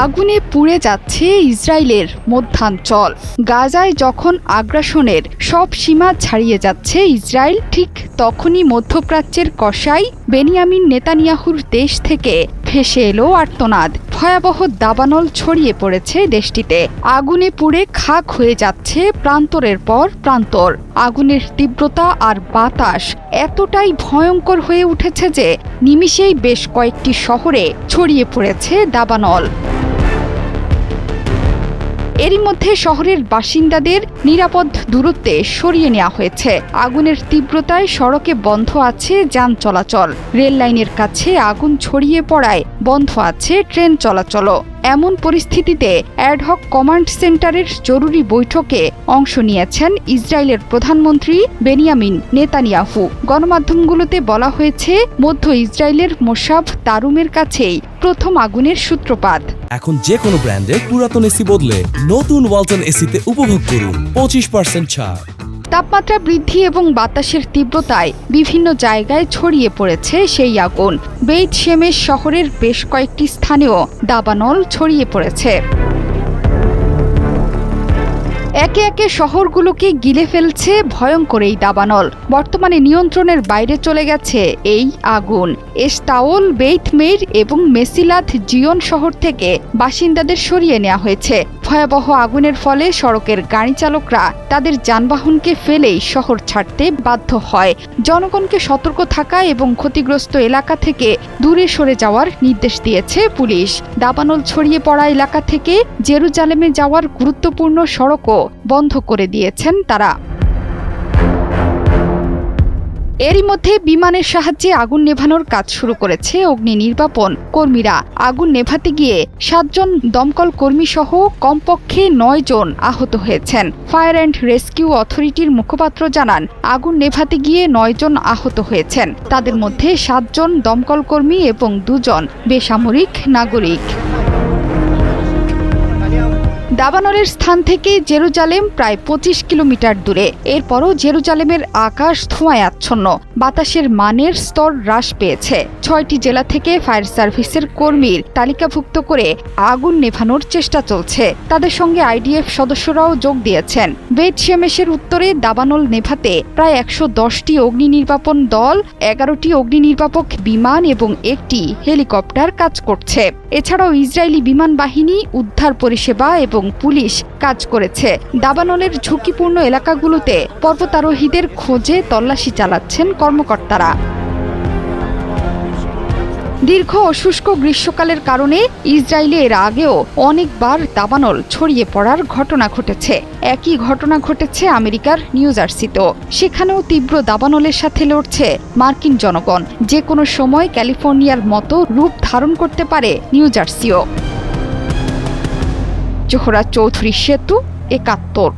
আগুনে পুড়ে যাচ্ছে ইসরায়েলের মধ্যাঞ্চল। গাজায় যখন আগ্রাসনের সব সীমা ছাড়িয়ে যাচ্ছে ইসরায়েল, ঠিক তখনই মধ্যপ্রাচ্যের কসাই বেনিয়ামিন নেতানিয়াহুর দেশ থেকে ভেসে এলো আর্তনাদ। ভয়াবহ দাবানল ছড়িয়ে পড়েছে দেশটিতে। আগুনে পুড়ে খাক হয়ে যাচ্ছে প্রান্তরের পর প্রান্তর। আগুনের তীব্রতা আর বাতাস এতটাই ভয়ঙ্কর হয়ে উঠেছে যে নিমিষেই বেশ কয়েকটি শহরে ছড়িয়ে পড়েছে দাবানল। এরই মধ্যে শহরের বাসিন্দাদের নিরাপদ দূরত্বে সরিয়ে নেওয়া হয়েছে। আগুনের তীব্রতায় সড়কে বন্ধ আছে যান চলাচল। রেল লাইনের কাছে আগুন ছড়িয়ে পড়ায় বন্ধ আছে ট্রেন চলাচলও। এমন পরিস্থিতিতে অ্যাডহক কমান্ড সেন্টারের জরুরি বৈঠকে অংশ নিয়েছেন ইসরায়েলের প্রধানমন্ত্রী বেনিয়ামিন নেতানিয়াহু। গণমাধ্যমগুলোতে বলা হয়েছে, মধ্য ইসরায়েলের মোসাব তারুমের কাছেই প্রথম আগুনের সূত্রপাত। এখন যে কোনো ব্র্যান্ডের পুরাতন এসি বদলে নতুন ওয়ালটন এসিতে উপভোগ করুন 25% ছাড়। তাপমাত্রা বৃদ্ধি এবং বাতাসের তীব্রতায় বিভিন্ন জায়গায় ছড়িয়ে পড়েছে সেই আগুন। বেইত শেমেশ শহরের বেশ কয়েকটি স্থানেও দাবানল ছড়িয়ে পড়েছে। একে একে শহরগুলোকে গিলে ফেলছে ভয়ঙ্কর এই দাবানল। বর্তমানে নিয়ন্ত্রণের বাইরে চলে গেছে এই আগুন। এস্তাওল, বেইত মেইর এবং মেসিলাত জিয়ন শহর থেকে বাসিন্দাদের সরিয়ে নেওয়া হয়েছে। ভয়াবহ আগুনের ফলে সড়কের গাড়ি চালকরা তাদের যানবাহনকে ফেলেই শহর ছাড়তে বাধ্য হয়। জনগণকে সতর্ক থাকা এবং ক্ষতিগ্রস্ত এলাকা থেকে দূরে সরে যাওয়ার নির্দেশ দিয়েছে পুলিশ। দাবানল ছড়িয়ে পড়া এলাকা থেকে জেরুজালেমে যাওয়ার গুরুত্বপূর্ণ সড়কও বন্ধ করে দিয়েছেন তারা। এরই মধ্যে বিমানের সাহায্যে আগুন নেভানোর কাজ শুরু করেছে অগ্নি নির্বাপন কর্মীরা। আগুন নেভাতে গিয়ে 7 জন দমকল কর্মী সহ কমপক্ষে 9 জন আহত হয়েছেন। ফায়ার অ্যান্ড রেস্কিউ অথরিটির মুখপাত্র জানান, আগুন নেভাতে গিয়ে 9 জন আহত হয়েছেন। তাদের মধ্যে 7 জন দমকল কর্মী এবং 2 জন বেসামরিক নাগরিক। দাবানলের স্থান থেকে জেরুজালেম প্রায় 25 কিলোমিটার দূরে। এরপরও জেরুজালেমের আকাশ ধোঁয়ায় আচ্ছন্ন। বাতাসের মানের স্তর হ্রাস পেয়েছে। 6টি জেলা থেকে ফায়ার সার্ভিসের কর্মীর তালিকাভুক্ত করে আগুন নেভানোর চেষ্টা চলছে। তাদের সঙ্গে আইডিএফ সদস্যরাও যোগ দিয়েছেন। বেইত শেমেশের উত্তরে দাবানল নেভাতে প্রায় 110টি অগ্নি নির্বাপন দল, 11টি অগ্নি নির্বাপক বিমান এবং 1টি হেলিকপ্টার কাজ করছে। এছাড়াও ইসরায়েলি বিমান বাহিনী, উদ্ধার পরিষেবা এবং পুলিশ কাজ করেছে। দাবানলের ঝুঁকিপূর্ণ এলাকাগুলোতে পর্বতারোহীদের খোঁজে তল্লাশি চালাচ্ছেন কর্মকর্তারা। দীর্ঘ ও শুষ্ক গ্রীষ্মকালের কারণে ইসরায়েলে এর আগেও অনেকবার দাবানল ছড়িয়ে পড়ার ঘটনা ঘটেছে। একই ঘটনা ঘটেছে আমেরিকার নিউ জার্সিতেও। সেখানেও তীব্র দাবানলের সাথে লড়ছে মার্কিন জনগণ। যে কোনো সময় ক্যালিফোর্নিয়ার মতো রূপ ধারণ করতে পারে নিউ জার্সিও। জোহরা চৌধুরী, সেতু 71।